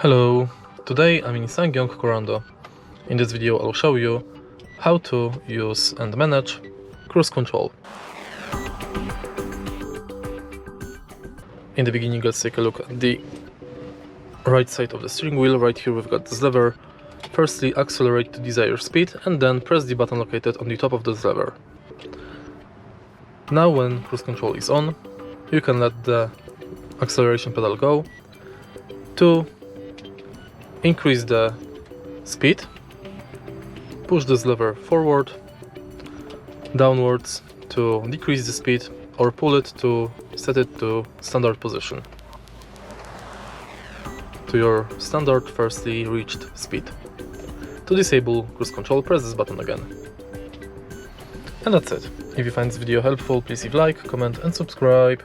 Hello, today I'm in Ssangyong Korando. In this video I'll show you how to use and manage cruise control. In the beginning, let's take a look at the right side of the steering wheel. Right here we've got this lever. Firstly, accelerate to desired speed and then press the button located on the top of this lever. Now when cruise control is on, you can let the acceleration pedal go. To increase the speed, push this lever forward, downwards to decrease the speed, or pull it to set it to standard position, to your standard firstly reached speed. To disable cruise control, press this button again. And that's it. If you find this video helpful, please leave a like, comment and subscribe.